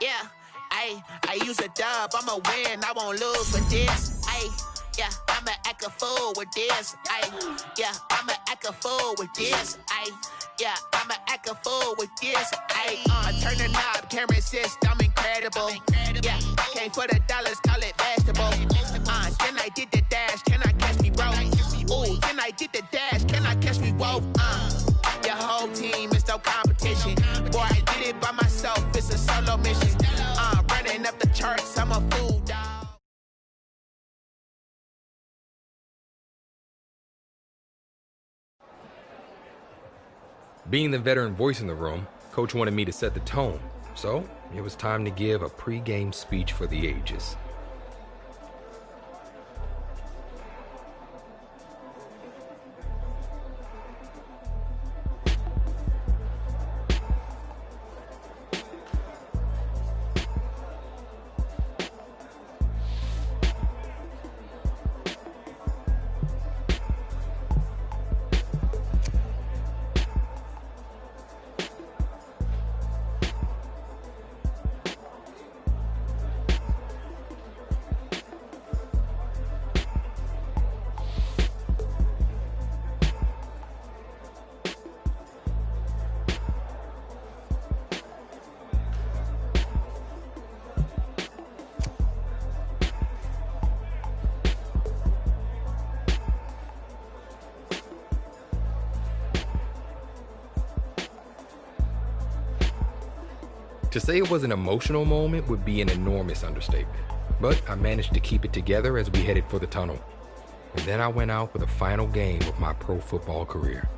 Yeah, I use a dub, I'ma win, I won't lose with this. Yeah, I'ma act a fool with this. Yeah, I'ma act a fool with this. Yeah, I'ma act a fool with this. Turn the knob, camera assist, I'm incredible. Yeah, came for the dollars, call it vegetable. Then I did the dash, can I catch me, bro? Ooh, then I did the dash, can I catch me, whoa? Your whole team is no competition. Boy, I did it by myself, it's a solo mission. Running up the charts, I'm a fool, dog. Being the veteran voice in the room, Coach wanted me to set the tone, so it was time to give a pre-game speech for the ages. To say it was an emotional moment would be an enormous understatement, but I managed to keep it together as we headed for the tunnel. And then I went out for the final game of my pro football career.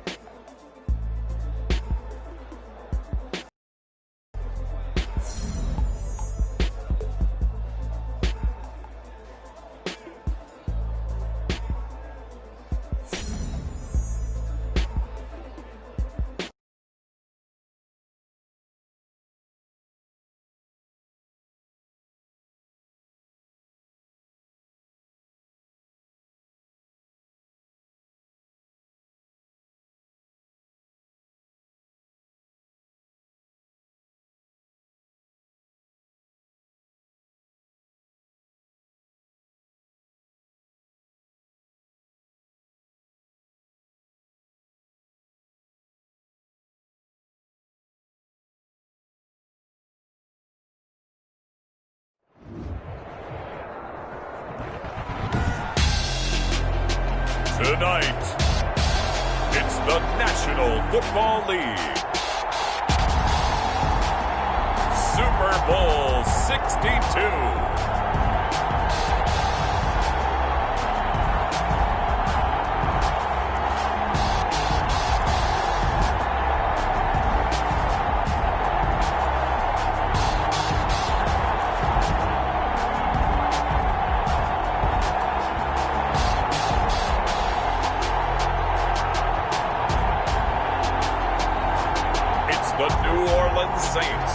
Tonight, it's the National Football League Super Bowl 62. The New Orleans Saints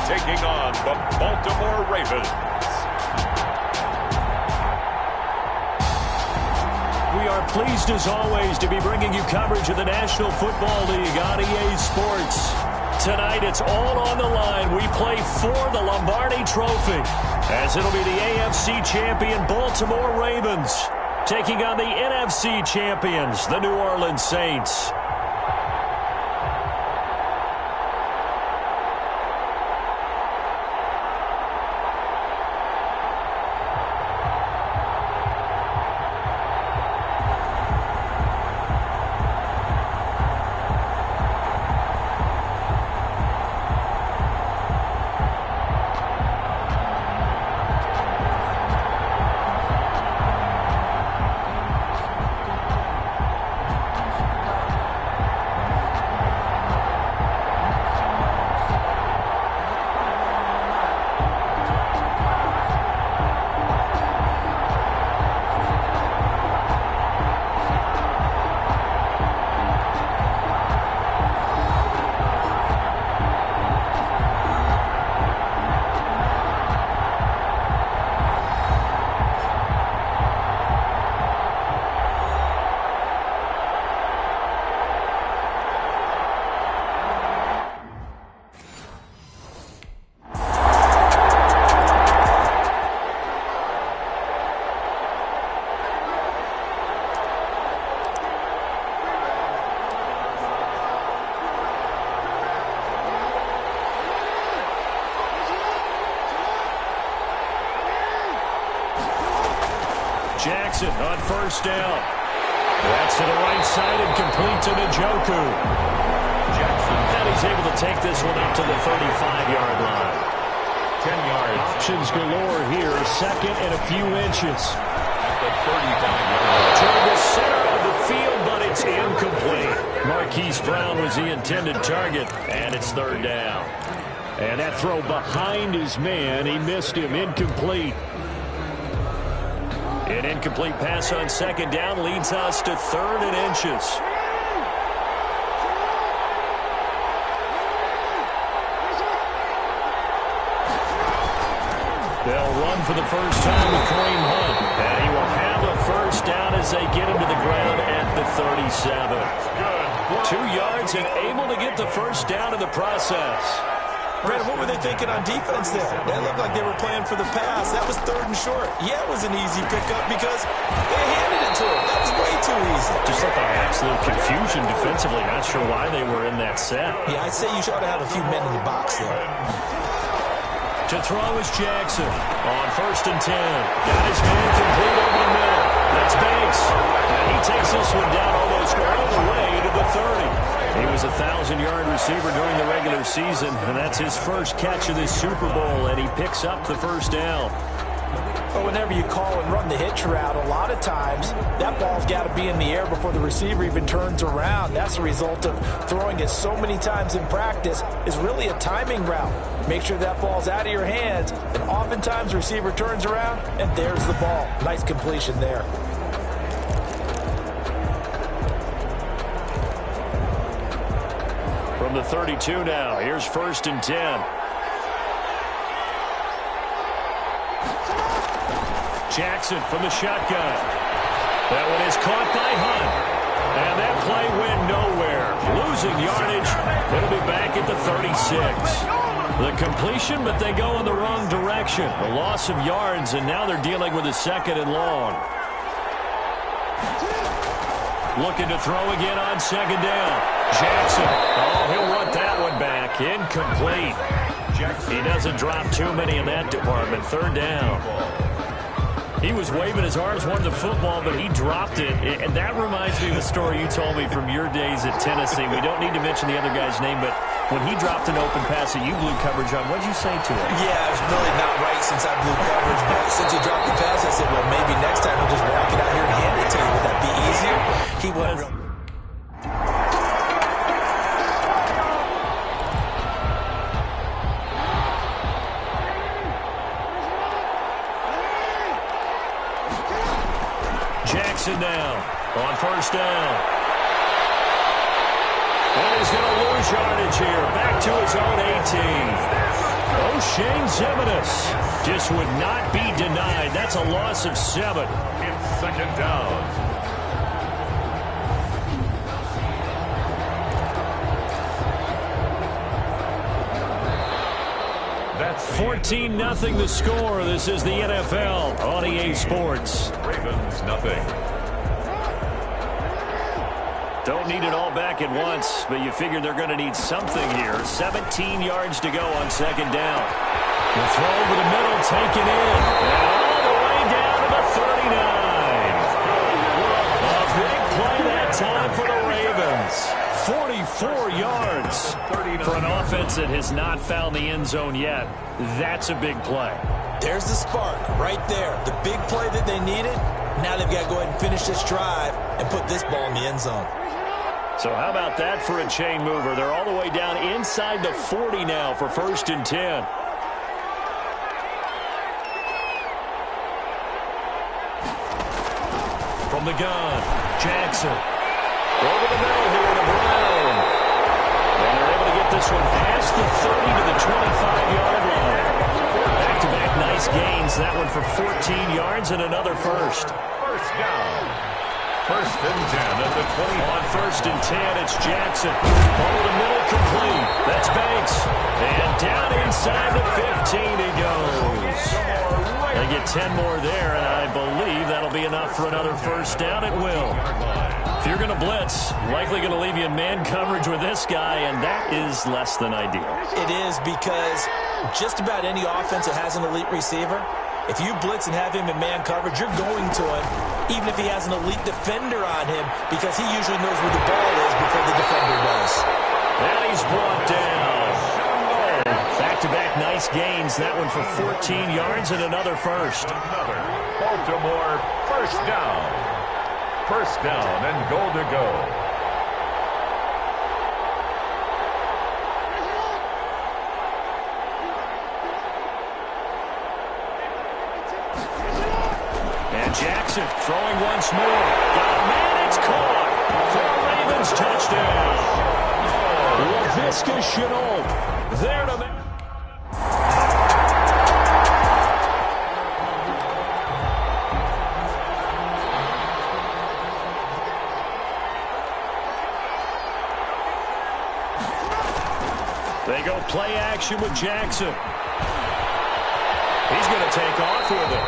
taking on the Baltimore Ravens. We are pleased as always to be bringing you coverage of the National Football League on EA Sports. Tonight it's all on the line. We play for the Lombardi Trophy, as it'll be the AFC champion Baltimore Ravens taking on the NFC champions, the New Orleans Saints. Jackson on first down. That's to the right side and complete to Njoku. Jackson. And he's able to take this one up to the 35-yard line. 10 yards. Options galore here. Second and a few inches. At the 35-yard line. Toward the center of the field, but it's incomplete. Marquise Brown was the intended target, and it's third down. And that throw behind his man, he missed him, incomplete. An incomplete pass on second down leads us to third and inches. They'll run for the first time with Kareem Hunt. And he will have a first down as they get him to the ground at the 37. 2 yards and able to get the first down in the process. Brad, what were they thinking on defense there? They looked like they were playing for the pass. That was third and short. Yeah, it was an easy pickup because they handed it to him. That was way too easy. Just like absolute confusion defensively. Not sure why they were in that set. Yeah, I'd say you should have a few men in the box there. To throw is Jackson on first and 10. Got his man complete over the middle. That's Banks. And he takes this one down almost all the way to the 30. He was a 1,000-yard receiver during the regular season, and that's his first catch of this Super Bowl, and he picks up the first down. But whenever you call and run the hitch route, a lot of times that ball's got to be in the air before the receiver even turns around. That's a result of throwing it so many times in practice. Is really a timing route. Make sure that ball's out of your hands, and oftentimes the receiver turns around, and there's the ball. Nice completion there. From the 32 now, here's first and 10. Jackson from the shotgun. That one is caught by Hunt. And that play went nowhere. Losing yardage. It'll be back at the 36. The completion, but they go in the wrong direction. A loss of yards, and now they're dealing with a second and long. Looking to throw again on second down. Jackson. Oh, he'll run that one back. Incomplete. He doesn't drop too many in that department. Third down. He was waving his arms, wanted the football, but he dropped it. And that reminds me of a story you told me from your days at Tennessee. We don't need to mention the other guy's name, but when he dropped an open pass that you blew coverage on, what did you say to him? Yeah, it's really not right since I blew coverage, but since he dropped the pass, I said, well, maybe next time he'll just walk it out here and hand it to you. Would that be easier? He wasn't real. Jackson down on first down. And he's going to lose yardage here. Back to his own 18. O'Shane Ximines just would not be denied. That's a loss of 7. It's second down. That's 14-0 the score. This is the NFL on EA Sports. Ravens nothing. Don't need it all back at once, but you figure they're going to need something here. 17 yards to go on second down. The throw over the middle, taken in. And all the way down to the 39. A big play that time for the Ravens. 44 yards for an offense that has not found the end zone yet. That's a big play. There's the spark right there. The big play that they needed. Now they've got to go ahead and finish this drive and put this ball in the end zone. So how about that for a chain mover? They're all the way down inside the 40 now for first and 10. From the gun, Jackson. Over the middle here to Brown. And they're able to get this one past the 30 to the 25-yard line. Back-to-back nice gains. That one for 14 yards and another first. First down. First and 10 at the 20. On first and 10, it's Jackson. Over the middle, complete. That's Banks. And down inside the 15 he goes. They get 10 more there, and I believe that'll be enough for another first down. It will. If you're going to blitz, likely going to leave you in man coverage with this guy, and that is less than ideal. It is, because just about any offense that has an elite receiver, If you blitz and have him in man coverage, you're going to him, even if he has an elite defender on him, because he usually knows where the ball is before the defender does. And he's brought down. Back-to-back nice gains. That one for 14 yards and another first. Baltimore first down. First down and goal to go. And Jackson throwing once more. Got a man, it's caught. For a Ravens touchdown. LaVisca Chenault there to make. They go play action with Jackson. He's going to take off with it.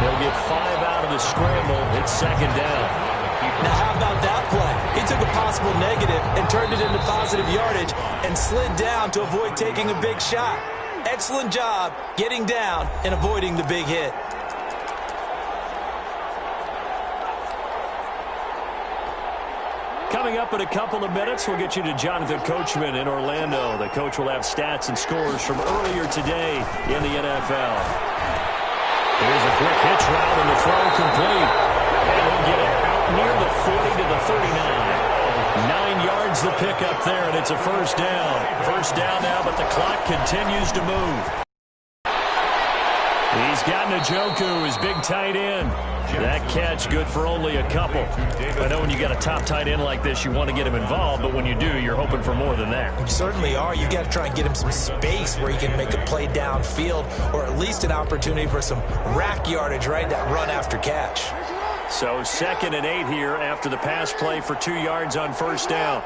They'll get 5 out of the scramble. It's second down. Now, how about that play? He took a possible negative and turned it into positive yardage and slid down to avoid taking a big shot. Excellent job getting down and avoiding the big hit. Coming up in a couple of minutes, we'll get you to Jonathan Coachman in Orlando. The coach will have stats and scores from earlier today in the NFL. Here's a quick hitch route and the throw complete. And he'll get it out near the 40 to the 39. 9 yards the pickup there, and it's a first down. First down now, but the clock continues to move. He's got Njoku, his big tight end. That catch good for only a couple. I know when you got a top tight end like this, you want to get him involved, but when you do, you're hoping for more than that. You certainly are. You've got to try and get him some space where he can make a play downfield, or at least an opportunity for some rack yardage, right? That run after catch. So 2nd and 8 here after the pass play for 2 yards on first down.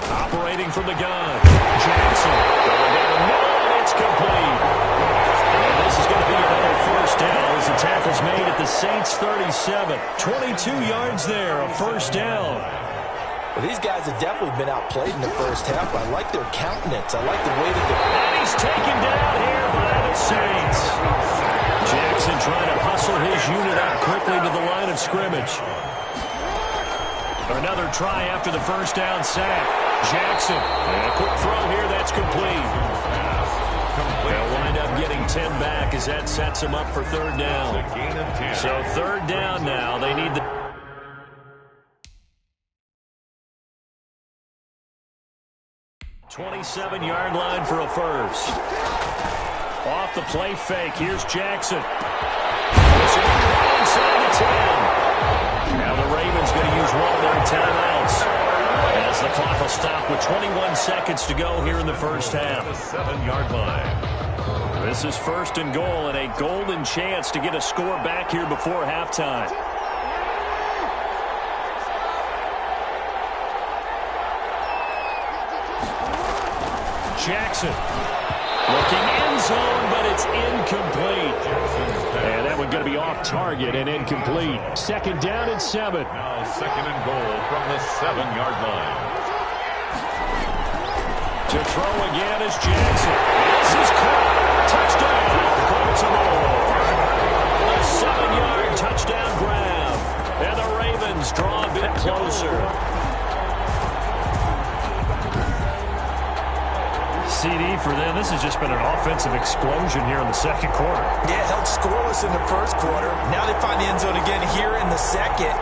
Operating from the gun. Jackson going down the middle, and it's complete. And this is going to be another first down as the tackle's made at the Saints 37. 22 yards there, a first down. Well, these guys have definitely been outplayed in the first half, but I like their countenance. I like the way that they're... And he's taken down here by the Saints. Jackson trying to hustle his unit out quickly to the line of scrimmage. Another try after the first down sack. Jackson, and a quick throw here, that's complete. They'll wind up getting 10 back as that sets them up for third down. So third down now, they need the... ...27-yard line for a first. Off the play fake, here's Jackson. Inside the 10. Now the Ravens going to use one of their timeouts. As the clock will stop with 21 seconds to go here in the first half. The 7-yard line. This is first and goal and a golden chance to get a score back here before halftime. Jackson looking end zone, but it's incomplete. And that one going to be off target and incomplete. Second down and 7. Now second and goal from the 7-yard line. To throw again is Jackson. This is caught. Touchdown, Baltimore. A 7-yard touchdown grab. And the Ravens draw a bit closer. CD for them. This has just been an offensive explosion here in the second quarter. Yeah, held scoreless in the first quarter. Now they find the end zone again here in the second.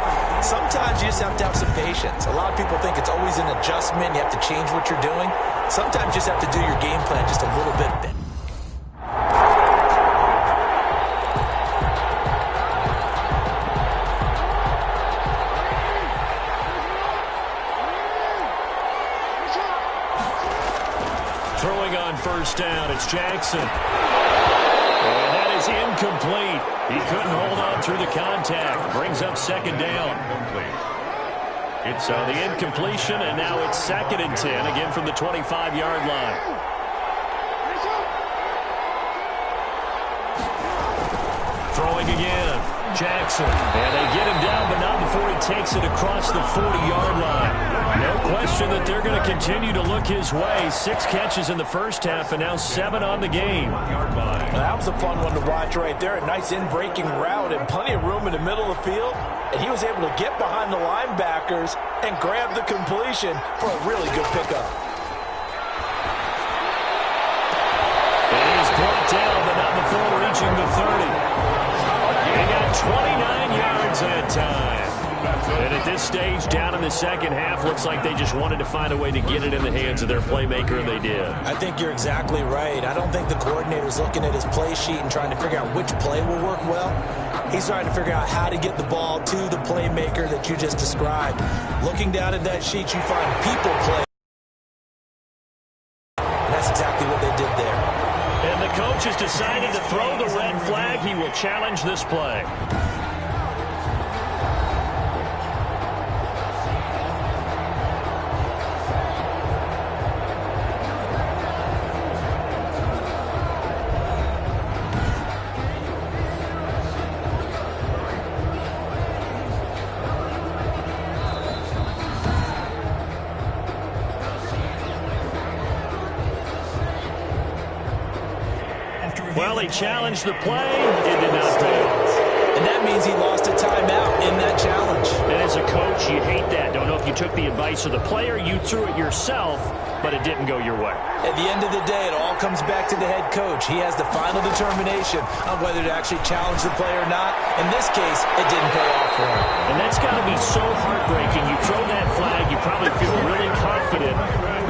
Sometimes you just have to have some patience. A lot of people think it's always an adjustment. You have to change what you're doing. Sometimes you just have to do your game plan just a little bit better. Throwing on first down, it's Jackson. And that is incomplete. He couldn't hold on through the contact. Brings up second down. So the incompletion, and now it's 2nd and 10, again from the 25-yard line. Throwing again, Jackson. And they get him down, but not before he takes it across the 40-yard line. No question that they're going to continue to look his way. 6 catches in the first half and now 7 on the game. That was a fun one to watch right there. A nice in-breaking route and plenty of room in the middle of the field. And he was able to get behind the linebackers and grab the completion for a really good pickup. It is brought down, but not before reaching the 30. He got 29 yards that time. And at this stage, down in the second half, looks like they just wanted to find a way to get it in the hands of their playmaker, and they did. I think you're exactly right. I don't think the coordinator's looking at his play sheet and trying to figure out which play will work well. He's trying to figure out how to get the ball to the playmaker that you just described. Looking down at that sheet, you find people play. And that's exactly what they did there. And the coach has decided to throw the red flag. He will challenge this play. Well, he challenged the play. It did not pay off. And that means he lost a timeout in that challenge. And as a coach, you hate that. Don't know if you took the advice of the player, you threw it yourself, but it didn't go your way. At the end of the day, it all comes back to the head coach. He has the final determination on whether to actually challenge the play or not. In this case, it didn't pay off for him. And that's got to be so heartbreaking. You throw that flag, you probably feel really confident,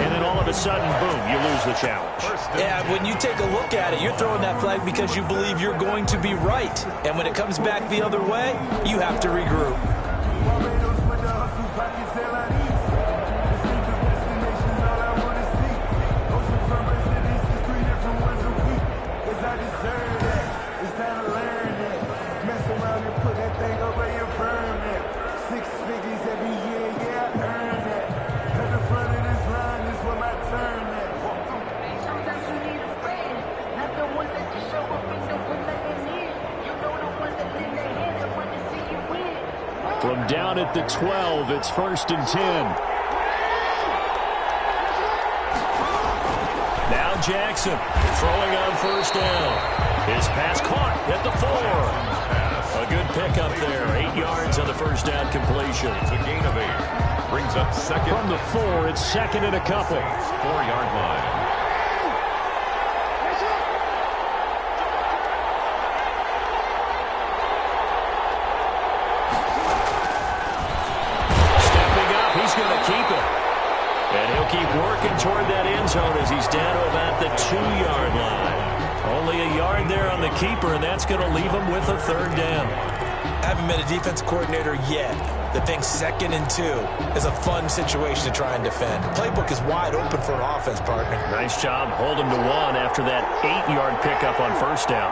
and then all of a sudden, boom, you lose the challenge. Yeah, when you take a look at it, you're throwing that flag because you believe you're going to be right. And when it comes back the other way, you have to regroup. From down at the 12, it's 1st and 10. Now Jackson throwing on 1st down. His pass caught at the 4. A good pickup there. 8 yards on the 1st down completion. It's a gain of 8. Brings up second. From the 4, it's 2nd and a couple. 4-yard line. Keep working toward that end zone as he's down to about the 2-yard line. Only a yard there on the keeper, and that's going to leave him with a 3rd down. I haven't been a defense coordinator yet that thinks 2nd and 2 is a fun situation to try and defend. The playbook is wide open for an offense, partner. Nice job holding to 1 after that 8-yard pickup on 1st down.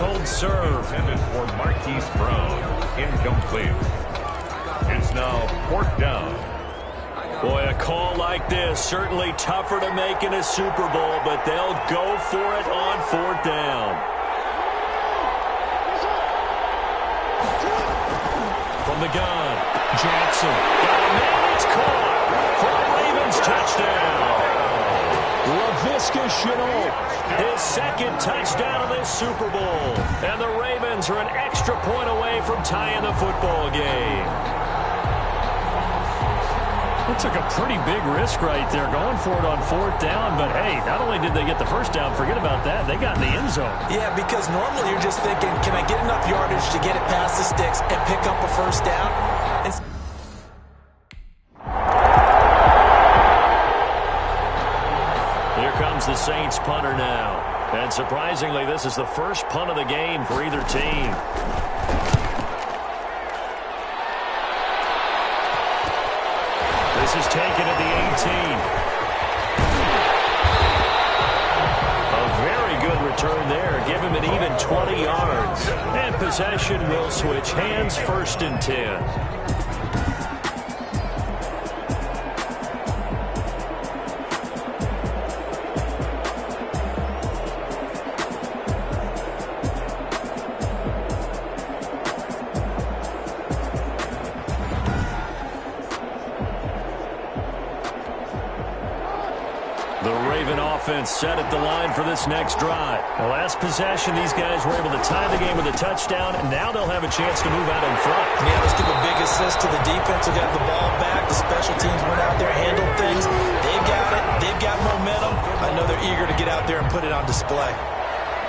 Hold serve. Intended for Marquise Brown. Incomplete. It's now 4th down. Boy, a call like this, certainly tougher to make in a Super Bowl, but they'll go for it on 4th down. From the gun, Jackson. Got a man, it's caught for a Ravens touchdown. Laviska Shenault, his 2nd touchdown of this Super Bowl. And the Ravens are an extra point away from tying the football game. It took a pretty big risk right there going for it on 4th down. But, hey, not only did they get the 1st down, forget about that, they got in the end zone. Yeah, because normally you're just thinking, can I get enough yardage to get it past the sticks and pick up a 1st down? The Saints punter now. And surprisingly, this is the first punt of the game for either team. This is taken at the 18. A very good return there. Give him an even 20 yards. And possession will switch hands, 1st and 10. The Raven offense set at the line for this next drive. The last possession, these guys were able to tie the game with a touchdown, and now they'll have a chance to move out in front. Yeah, let's give a big assist to the defense who got the ball back. The special teams went out there, handled things. They've got it. They've got momentum. I know they're eager to get out there and put it on display.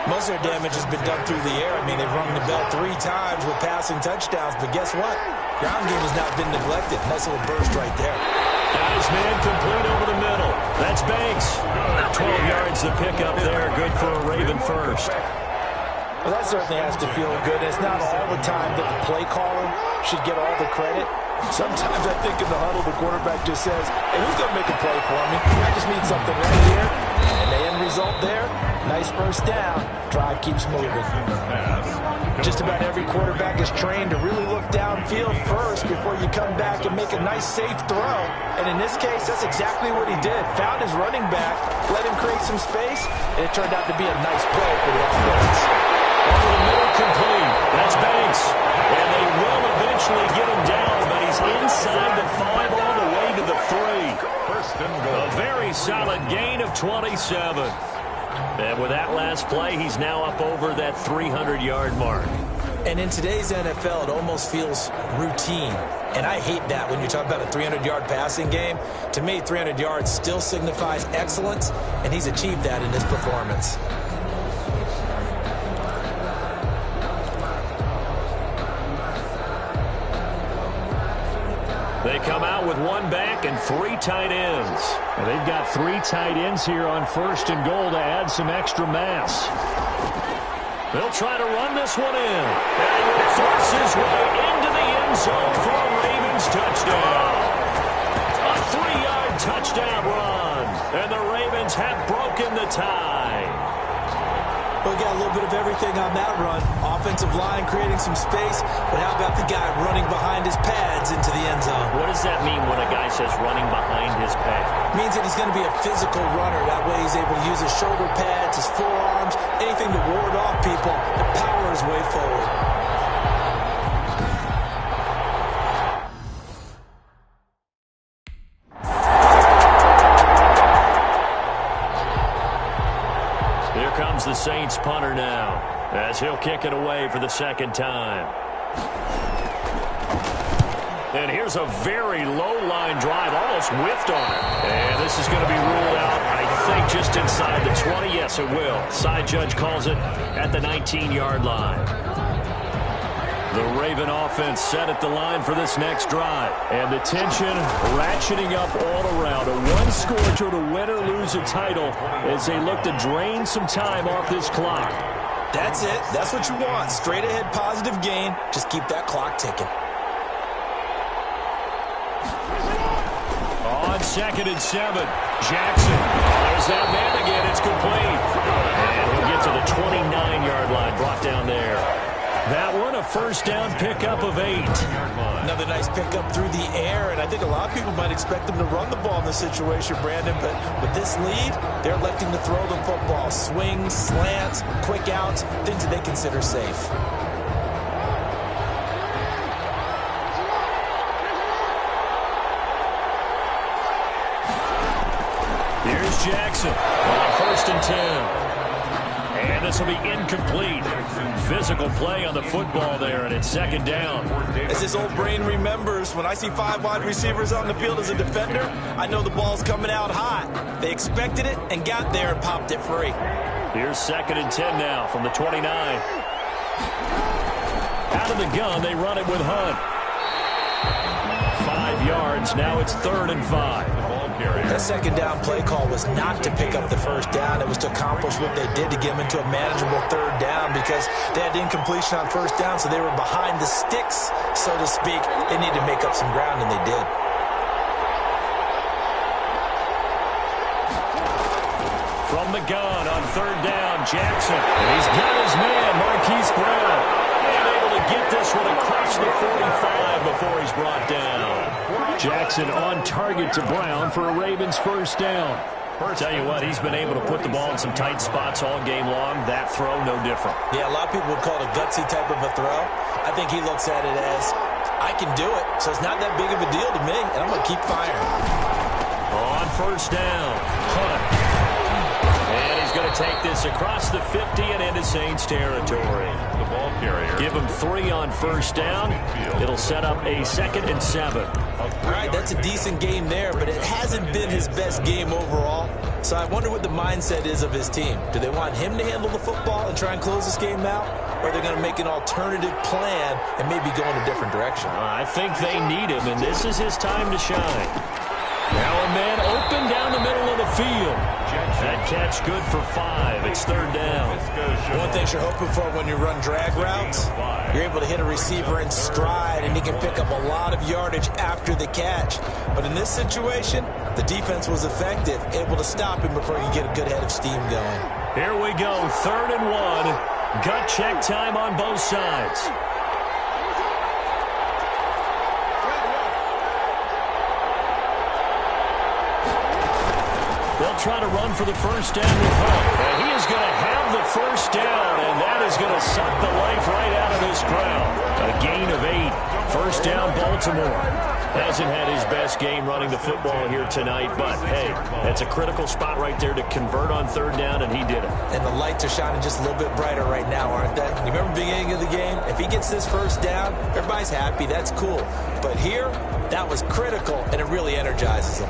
Most of their damage has been done through the air. I mean, they've rung the bell 3 times with passing touchdowns, but guess what? Ground game has not been neglected. Nice little burst right there. Nice man, complete over the middle. That's Banks. 12 yards to pick up there. Good for a Raven first. Well, that certainly has to feel good. It's not all the time that the play caller should get all the credit. Sometimes I think in the huddle, the quarterback just says, hey, who's going to make a play for me? I just need something right here. And the end result there, nice first down. Drive keeps moving. Just about every quarterback is trained to really look downfield first before you come back and make a nice, safe throw. And in this case, that's exactly what he did. Found his running back, let him create some space, and it turned out to be a nice play for the offense. Over the middle, complete. That's Banks. And they will eventually get him down, but he's inside the 5 all the way to the 3. First and goal. A very solid gain of 27. And with that last play, he's now up over that 300-yard mark. And in today's NFL, it almost feels routine. And I hate that when you talk about a 300-yard passing game. To me, 300 yards still signifies excellence, and he's achieved that in this performance. They come out with 1 back and 3 tight ends. And they've got 3 tight ends here on first and goal to add some extra mass. They'll try to run this one in. And he will force his way into the end zone for a Ravens touchdown. A 3-yard touchdown run. And the Ravens have broken the tie. We got a little bit of everything on that run. Offensive line creating some space, but how about the guy running behind his pads into the end zone? What does that mean when a guy says running behind his pad? Means that he's going to be a physical runner. That way he's able to use his shoulder pads, his forearms, anything to ward off people and power his way forward. The Saints punter now as he'll kick it away for the second time. And here's a very low line drive, almost whiffed on it. And this is going to be ruled out, I think, just inside the 20. Yes, it will. Side judge calls it at the 19-yard line. The Raven offense set at the line for this next drive. And the tension ratcheting up all around. A one-score to win or lose a title as they look to drain some time off this clock. That's it. That's what you want. Straight ahead positive gain. Just keep that clock ticking. On 2nd and 7, Jackson. There's that man again. It's complete. And he'll get to the 29-yard line. Brought down there. That one, a first down pickup of 8. Another nice pickup through the air, and I think a lot of people might expect them to run the ball in this situation, Brandon, but with this lead, they're electing to throw the football. Swings, slants, quick outs, things that they consider safe. Here's Jackson on 1st and 10. And this will be incomplete. Physical play on the football there, and it's 2nd down. As his old brain remembers, when I see 5 wide receivers on the field as a defender, I know the ball's coming out hot. They expected it and got there and popped it free. Here's 2nd and 10 now from the 29. Out of the gun, they run it with Hunt. 5 yards, now it's 3rd and 5. That 2nd down play call was not to pick up the first down. It was to accomplish what they did to get them into a manageable 3rd down because they had incompletion on 1st down, so they were behind the sticks, so to speak. They needed to make up some ground, and they did. From the gun on 3rd down, Jackson. And he's got his man, Marquise Brown. And able to get this one across the 45 before he's brought down. Jackson on target to Brown for a Ravens first down. Tell you what, he's been able to put the ball in some tight spots all game long. That throw, no different. Yeah, a lot of people would call it a gutsy type of a throw. I think he looks at it as, I can do it, so it's not that big of a deal to me, and I'm going to keep firing. On 1st down, Hunt. And he's going to take this across the 50 and into Saints territory. The ball carrier. Give him 3 on first down. It'll set up a 2nd and 7. All right, that's a decent game there, but it hasn't been his best game overall. So I wonder what the mindset is of his team. Do they want him to handle the football and try and close this game out? Or are they going to make an alternative plan and maybe go in a different direction? I think they need him, and this is his time to shine. Now a man open down the middle of the field. That catch good for 5. It's 3rd down. One thing you're hoping for when you run drag routes, you're able to hit a receiver in stride, and he can pick up a lot of yardage after the catch. But in this situation, the defense was effective, able to stop him before he could get a good head of steam going. Here we go, 3rd and 1. Gut check time on both sides. They'll try to run for the first down with Hunt. And he is going to have the first down, and that is going to suck the life right out of this crowd. A gain of 8. First down, Baltimore. Hasn't had his best game running the football here tonight, but, hey, that's a critical spot right there to convert on 3rd down, and he did it. And the lights are shining just a little bit brighter right now, aren't they? You remember the beginning of the game? If he gets this first down, everybody's happy. That's cool. But here, that was critical, and it really energizes him.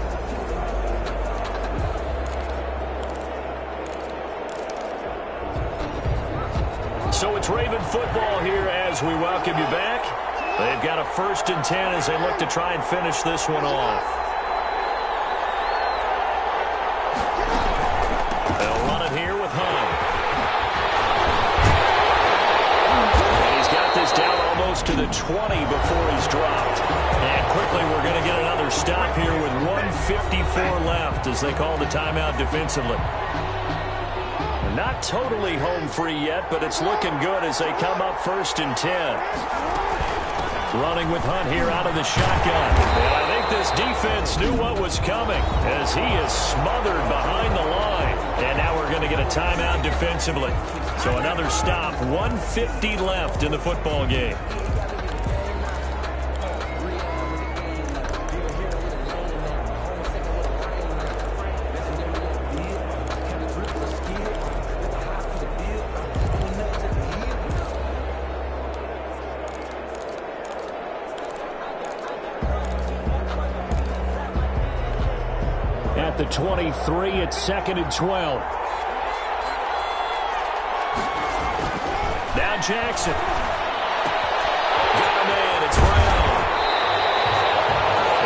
So it's Raven football here as we welcome you back. They've got a 1st and 10 as they look to try and finish this one off. They'll run it here with Hunt. And he's got this down almost to the 20 before he's dropped. And quickly we're going to get another stop here with 1:54 left as they call the timeout defensively. Not totally home free yet, but it's looking good as they come up 1st and 10. Running with Hunt here out of the shotgun. And I think this defense knew what was coming as he is smothered behind the line. And now we're going to get a timeout defensively. So another stop, 1:50 left in the football game. At the 23, it's 2nd and 12. Now Jackson. Got a man, it's Brown.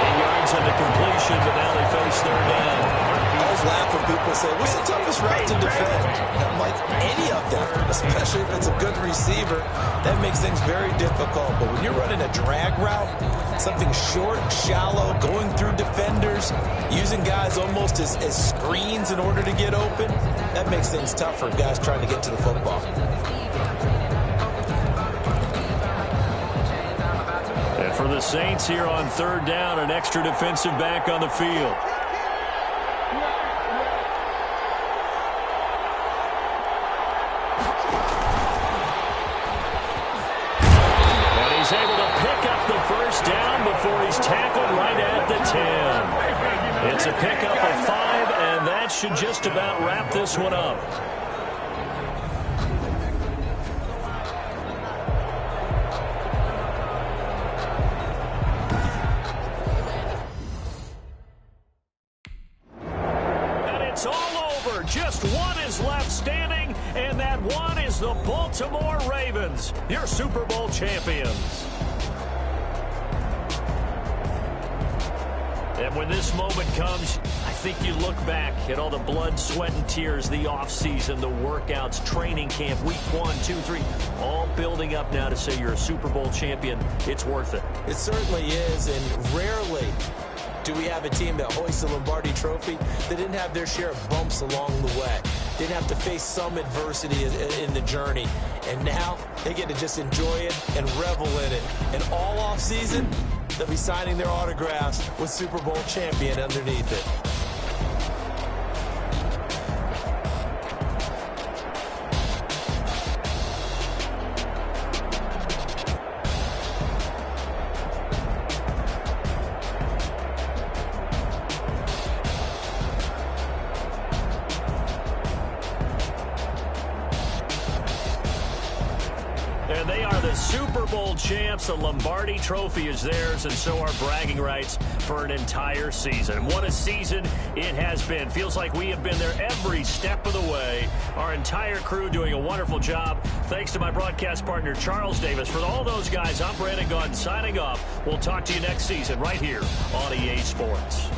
8 yards on the completion, but now they face 3rd down. I always laugh when people say, what's the toughest route to defend? I'm like, any of them, especially if it's a good receiver. That makes things very difficult. But when you're running a drag route, something short, shallow, going through defenders, using guys almost as screens in order to get open, that makes things tough for guys trying to get to the football. And for the Saints here on 3rd down, an extra defensive back on the field. He's tackled right at the 10. It's a pickup of 5, and that should just about wrap this one up. And it's all over. Just one is left standing, and that one is the Baltimore Ravens, your Super Bowl champions. And when this moment comes, I think you look back at all the blood, sweat, and tears, the offseason, the workouts, training camp, week 1, 2, 3, all building up now to say you're a Super Bowl champion. It's worth it. It certainly is, and rarely do we have a team that hoists the Lombardi Trophy that didn't have their share of bumps along the way, didn't have to face some adversity in the journey, and now they get to just enjoy it and revel in it. And all offseason, they'll be signing their autographs with Super Bowl champion underneath it. Super Bowl champs, the Lombardi Trophy is theirs, and so are bragging rights for an entire season. What a season it has been. Feels like we have been there every step of the way. Our entire crew doing a wonderful job. Thanks to my broadcast partner, Charles Davis. For all those guys, I'm Brandon Gaudin signing off. We'll talk to you next season right here on EA Sports.